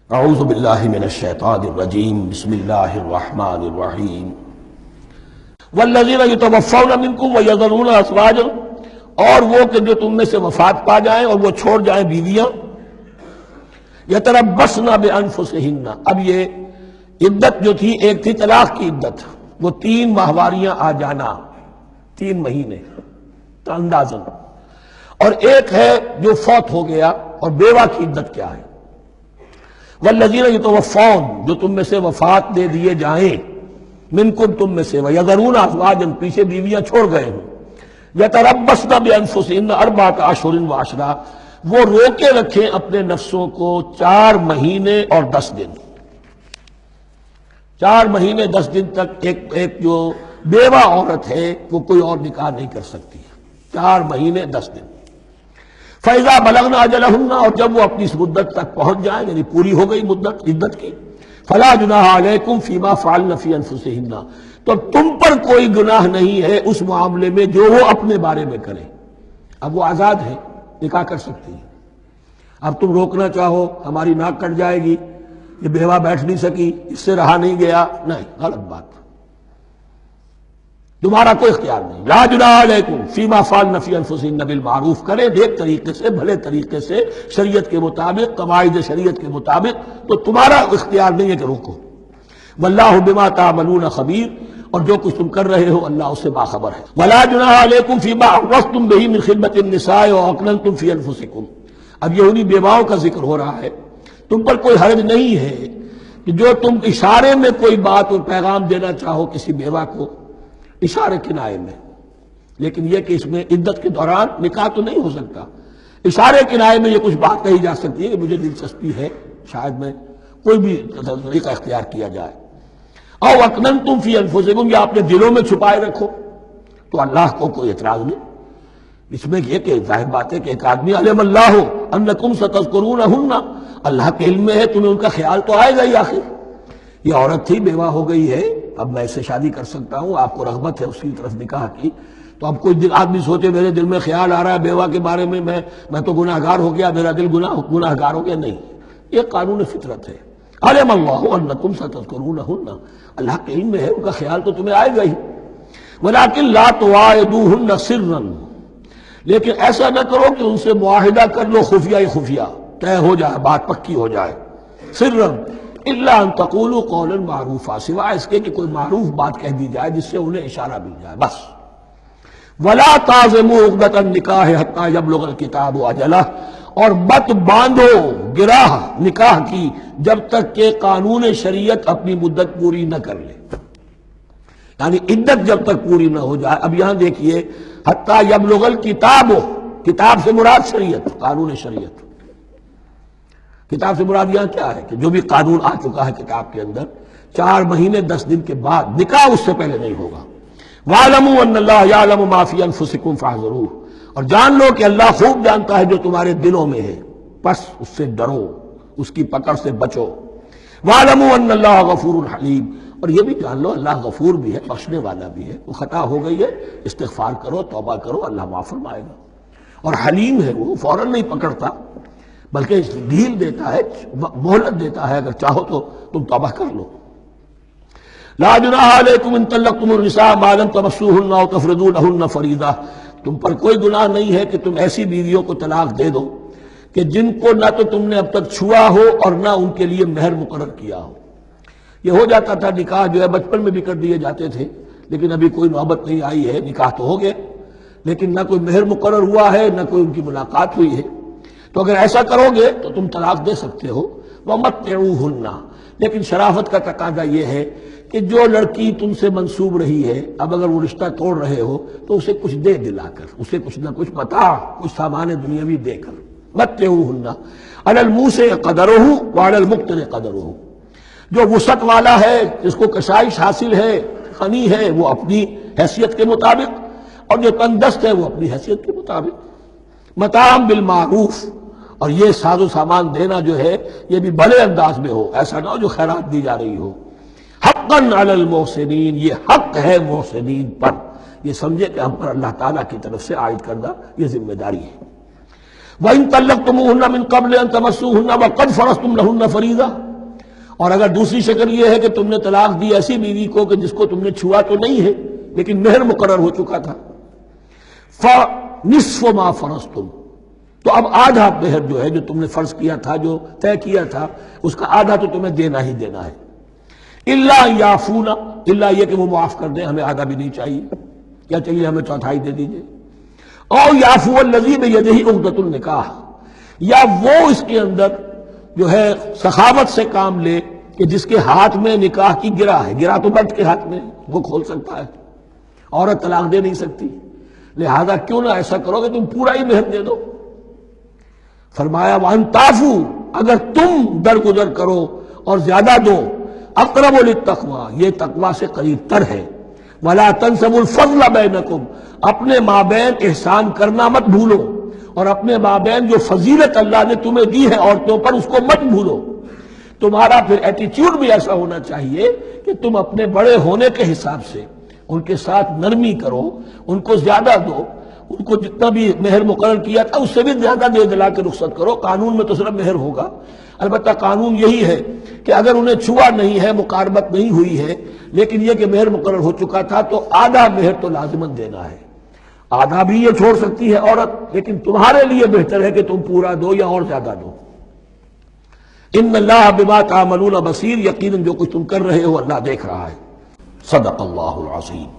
اعوذ باللہ من الشیطان الرجیم بسم اللہ الرحمن الرحیم والذین یتوفون منکم ویذرون ازواجا، اور وہ کہ جو تم میں سے وفات پا جائیں اور وہ چھوڑ جائیں بیویاں، یتربصن بانفسہن، اب یہ عدت جو تھی ایک تھی طلاق کی عدت، وہ 3 ماہواریاں آ جانا، 3 مہینے اندازن، اور ایک ہے جو فوت ہو گیا، اور بیوہ کی عدت کیا ہے؟ والذین یتوفون، جو تم میں سے وفات دے دیے جائیں، منکم تم میں سے، ویذرون ازواجا، پیچھے بیویاں چھوڑ گئے ہوں، یتربصن بانفسہن 4 اشہر وعشرا، وہ روکے رکھیں اپنے نفسوں کو 4 مہینے اور 10 دن، 4 مہینے 10 دن تک ایک جو بیوہ عورت ہے وہ کوئی اور نکاح نہیں کر سکتی، 4 مہینے 10 دن۔ فَإِذَا بَلَغْنَ أَجَلَهُنَّ، اور جب وہ اپنی اس مدت تک پہنچ جائیں، یعنی پوری ہو گئی مدت عدت کی، فَلَا جُنَاحَ عَلَيْكُمْ فِي مَا فَعَلْنَ فِي أَنفُسِهِنَّ، تو تم پر کوئی گناہ نہیں ہے اس معاملے میں جو وہ اپنے بارے میں کریں۔ اب وہ آزاد ہے، نکاح کر سکتی ہے۔ اب تم روکنا چاہو، ہماری ناک کٹ جائے گی، یہ بیوہ بیٹھ نہیں سکی، اس سے رہا نہیں گیا، نہیں، غلط بات، تمہارا کوئی اختیار نہیں۔ لا جناح علیکم فیما فعلن فی انفسہن بالمعروف، کریں نیک طریقے سے، بھلے طریقے سے، شریعت کے مطابق، قواعد شریعت کے مطابق، تو تمہارا اختیار نہیں ہے کہ روکو۔ واللہ بما تعملون خبیر، اور جو کچھ تم کر رہے ہو اللہ اس سے باخبر ہے۔ ولا جناح علیکم فیما عرضتم بہ من خطبۃ النساء واکننتم فی انفسکم، اب یہ انہی بیواؤں کا ذکر ہو رہا ہے۔ تم پر کوئی حرج نہیں ہے کہ جو تم اشارے میں کوئی بات اور پیغام دینا چاہو کسی بیوہ کو، اشارے کنائے میں، لیکن یہ کہ اس میں عدت کے دوران نکاح تو نہیں ہو سکتا، اشارے کنائے میں یہ کچھ بات کہی جا سکتی ہے کہ مجھے دلچسپی ہے، شاید میں کوئی بھی طریقہ اختیار کیا جائے۔ او اکننتم فی انفسکم، یا اپنے دلوں میں چھپائے رکھو، تو اللہ کو کوئی اعتراض نہیں۔ اس میں یہ کہ ظاہر بات ہے کہ ایک آدمی علم اللہ انکم ستذکرونہن، اللہ کے علم میں ہے تمہیں ان کا خیال تو آئے گا ہی، آخر یہ عورت تھی، بیوہ ہو گئی ہے، اب میں اس سے شادی کر سکتا ہوں، آپ کو رغبت ہے اس کی طرف نکاح کی، تو اب کوئی آدمی سوچے میرے دل میں خیال آ رہا ہے بیوہ کے بارے میں، میں تو گناہ گار ہو گیا، میرا دل گناہ گار ہو گیا، نہیں، یہ قانون فطرت ہے۔ علم اللہ انکم ستذکرونہن، اللہ کے علم میں ہے ان کا خیال تو تمہیں آئے گا ہی۔ ولکن لا تواعدوہن سرا، لیکن ایسا نہ کرو کہ ان سے معاہدہ کر لو خفیہ خفیہ، طے ہو جائے، بات پکی ہو جائے، سرا الا ان تقولوا قولا معروفا، سوائے اس کے کہ کوئی معروف بات کہہ دی جائے جس سے انہیں اشارہ مل جائے، بس۔ ولا تعزموا عقدۃ النکاح حتی یبلغ الکتاب اجلہ، اور مت باندھو گراہ نکاح کی جب تک کہ قانون شریعت اپنی مدت پوری نہ کر لے، یعنی عدت جب تک پوری نہ ہو جائے۔ اب یہاں دیکھیے حتی یبلغ الکتاب، کتاب سے مراد شریعت، قانون شریعت، کتاب سے مراد یہاں کیا ہے کہ جو بھی قانون آ چکا ہے کتاب کے اندر، 4 مہینے 10 دن کے بعد نکاح اس سے پہلے نہیں ہوگا۔ وَاعْلَمُوا أَنَّ اللَّهَ يَعْلَمُ مَا فِي أَنفُسِكُمْ فَاحْذَرُوهُ، اور جان لو کہ اللہ خوب جانتا ہے جو تمہارے دلوں میں ہے، پس اس سے ڈرو، اس کی پکڑ سے بچو۔ وَاعْلَمُوا أَنَّ اللَّهَ غَفُورٌ حَلِيمٌ، اور یہ بھی جان لو اللہ غفور بھی ہے، بخشنے والا بھی ہے، وہ خطا ہو گئی ہے، استغفار کرو، توبہ کرو، اللہ معاف فرمائے گا۔ اور حلیم ہے، وہ فوراً نہیں پکڑتا بلکہ ڈھیل دیتا ہے، مہلت دیتا ہے، اگر چاہو تو تم توبہ کر لو۔ لا جناح علیکم ان طلقتم النساء ما لم تمسوهن او تفرضوا لهن فریضہ، تم پر کوئی گناہ نہیں ہے کہ تم ایسی بیویوں کو طلاق دے دو کہ جن کو نہ تو تم نے اب تک چھوا ہو اور نہ ان کے لیے مہر مقرر کیا ہو۔ یہ ہو جاتا تھا نکاح جو ہے بچپن میں بھی کر دیے جاتے تھے، لیکن ابھی کوئی نوبت نہیں آئی ہے، نکاح تو ہو گئے لیکن نہ کوئی مہر مقرر ہوا ہے، نہ کوئی ان کی ملاقات ہوئی ہے، تو اگر ایسا کرو گے تو تم طلاق دے سکتے ہو۔ وَمَتِّعُوهُنَّ، لیکن شرافت کا تقاضا یہ ہے کہ جو لڑکی تم سے منسوب رہی ہے، اب اگر وہ رشتہ توڑ رہے ہو تو اسے کچھ دے دلا کر، اسے کچھ نہ کچھ متاع، کچھ سامان دنیاوی دے کر۔ مَتِّعُوهُنَّ عَلَى الْمُوسِعِ قَدَرُهُ وَعَلَى الْمُقْتِرِ قَدَرُهُ، جو وسعت والا ہے، جس کو کشائش حاصل ہے، غنی ہے، وہ اپنی حیثیت کے مطابق، اور جو تنگ دست ہے وہ اپنی حیثیت کے مطابق۔ متاعا بالمعروف، اور یہ ساز و سامان دینا جو ہے یہ بھی بھلے انداز میں ہو، ایسا نہ ہو جو خیرات دی جا رہی ہو۔ حقا علی المحسنین، یہ حق ہے محسنین پر، یہ سمجھے کہ ہم پر اللہ تعالیٰ کی طرف سے عائد کردہ یہ ذمہ داری ہے۔ وَإِن طَلَّقْتُمُوهُنَّ مِن قَبْلِ أَن تَمَسُّوهُنَّ وَقَدْ فَرَضْتُمْ لَهُنَّ فَرِيضَةً، اور اگر دوسری شکل یہ ہے کہ تم نے طلاق دی ایسی بیوی کو کہ جس کو تم نے چھوا تو نہیں ہے لیکن مہر مقرر ہو چکا تھا، فَنِصْفُ مَا فَرَضْتُمْ، تو اب آدھا مہر جو ہے جو تم نے فرض کیا تھا، جو طے کیا تھا، اس کا آدھا تو تمہیں دینا ہی دینا ہے۔ الا یعفون، الا یہ کہ وہ معاف کر دیں، ہمیں آدھا بھی نہیں چاہیے، کیا چاہیے ہمیں چوتھائی دے دیجیے۔ اور یعفو الذی بیدہ عقدۃ النکاح، یا وہ اس کے اندر جو ہے سخاوت سے کام لے کہ جس کے ہاتھ میں نکاح کی گرہ ہے، گرہ تو مرد کے ہاتھ میں ہے، وہ کھول سکتا ہے، عورت طلاق دے نہیں سکتی، لہذا کیوں نہ ایسا کرو کہ تم پورا ہی مہر دے دو۔ فرمایا وَأَن تَعْفُوا، اگر تم درگزر کرو اور زیادہ دو، اقرب للتقوی، یہ تقوی سے قریب تر ہے۔ وَلَا تَنْسَبُوا الْفَضْلَ بَيْنَكُمْ، اپنے مابین احسان کرنا مت بھولو، اور اپنے مابین جو فضیلت اللہ نے تمہیں دی ہے عورتوں پر اس کو مت بھولو۔ تمہارا پھر ایٹیچیوڈ بھی ایسا ہونا چاہیے کہ تم اپنے بڑے ہونے کے حساب سے ان کے ساتھ نرمی کرو، ان کو زیادہ دو، ان کو جتنا بھی مہر مقرر کیا تھا اس سے بھی زیادہ دے دلا کے رخصت کرو۔ قانون میں تو صرف مہر ہوگا، البتہ قانون یہی ہے کہ اگر انہیں چھوا نہیں ہے، مقاربت نہیں ہوئی ہے، لیکن یہ کہ مہر مقرر ہو چکا تھا تو آدھا مہر تو لازماً دینا ہے۔ آدھا بھی یہ چھوڑ سکتی ہے عورت، لیکن تمہارے لیے بہتر ہے کہ تم پورا دو یا اور زیادہ دو۔ ان اللہ بما تعملون بصیر، یقیناً جو کچھ تم کر رہے ہو اللہ دیکھ رہا ہے۔ صدق اللہ العظیم۔